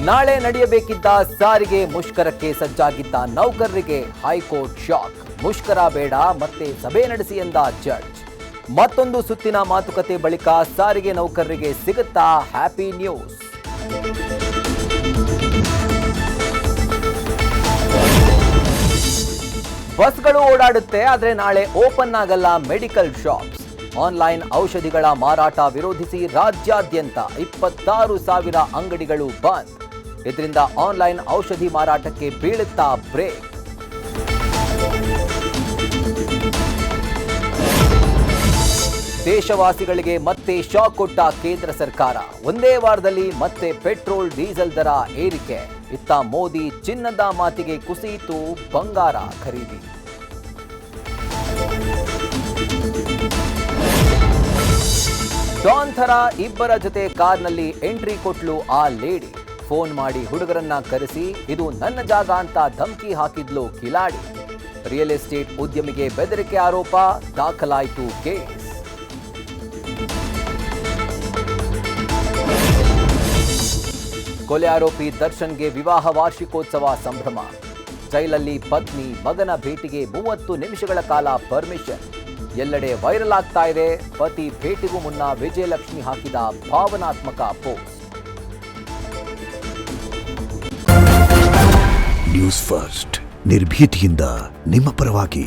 ನಾಳೆ ನಡೆಯಬೇಕಿದ್ದ ಸಾರಿಗೆ ಮುಷ್ಕರಕ್ಕೆ ಸಜ್ಜಾಗಿದ್ದ ನೌಕರರಿಗೆ ಹೈಕೋರ್ಟ್ ಶಾಕ್. ಮುಷ್ಕರ ಬೇಡ, ಮತ್ತೆ ಸಭೆ ನಡೆಸಿ ಎಂದ ಜಡ್ಜ್. ಮತ್ತೊಂದು ಸುತ್ತಿನ ಮಾತುಕತೆ ಬಳಿಕ ಸಾರಿಗೆ ನೌಕರರಿಗೆ ಸಿಗುತ್ತಾ ಹ್ಯಾಪಿ ನ್ಯೂಸ್. ಬಸ್ಗಳು ಓಡಾಡುತ್ತೆ, ಆದರೆ ನಾಳೆ ಓಪನ್ ಆಗಲ್ಲ ಮೆಡಿಕಲ್ ಶಾಪ್ಸ್. ಆನ್ಲೈನ್ ಔಷಧಿಗಳ ಮಾರಾಟ ವಿರೋಧಿಸಿ ರಾಜ್ಯಾದ್ಯಂತ 26,000 ಅಂಗಡಿಗಳು ಬಂದ್. ಇದರಿಂದ ಆನ್ಲೈನ್ ಔಷಧಿ ಮಾರಾಟಕ್ಕೆ ಬೀಳುತ್ತಾ ಬ್ರೇಕ್. ದೇಶವಾಸಿಗಳಿಗೆ ಮತ್ತೆ ಶಾಕ್ ಕೊಟ್ಟ ಕೇಂದ್ರ ಸರ್ಕಾರ. ಒಂದೇ ವಾರದಲ್ಲಿ ಮತ್ತೆ ಪೆಟ್ರೋಲ್ ಡೀಸೆಲ್ ದರ ಏರಿಕೆ. ಇತ್ತ ಮೋದಿ ಚಿನ್ನದ ಮಾತಿಗೆ ಕುಸಿಯಿತು ಬಂಗಾರ ಖರೀದಿ. ಡಾನ್ ಥರ ಇಬ್ಬರ ಜೊತೆ ಕಾರ್ನಲ್ಲಿ ಎಂಟ್ರಿ ಕೊಟ್ಲು ಆ ಲೇಡಿ. ಫೋನ್ ಮಾಡಿ ಹುಡುಗರನ್ನ ಕರೆಸಿ ಇದು ನನ್ನ ಜಾಗ ಅಂತ ಧಮಕಿ ಹಾಕಿದ್ಲು ಕಿಲಾಡಿ. ರಿಯಲ್ ಎಸ್ಟೇಟ್ ಉದ್ಯಮಿಗೆ ಬೆದರಿಕೆ ಆರೋಪ, ದಾಖಲಾಯಿತು ಕೇಸ್. ಕೊಲೆ ಆರೋಪಿ ದರ್ಶನ್ಗೆ ವಿವಾಹ ವಾರ್ಷಿಕೋತ್ಸವ ಸಂಭ್ರಮ. ಜೈಲಲ್ಲಿ ಪತ್ನಿ ಮಗನ ಭೇಟಿಗೆ 30 ನಿಮಿಷಗಳ ಕಾಲ ಪರ್ಮಿಷನ್. ಎಲ್ಲೆಡೆ ವೈರಲ್ ಆಗ್ತಾ ಇದೆ. ಪತಿ ಭೇಟಿಗೂ ಮುನ್ನ ವಿಜಯಲಕ್ಷ್ಮಿ ಹಾಕಿದ ಭಾವನಾತ್ಮಕ ಪೋಸ್ಟ್. ನ್ಯೂಸ್ ಫಸ್ಟ್, ನಿರ್ಭೀತಿಯಿಂದ ನಿಮ್ಮ ಪರವಾಗಿ.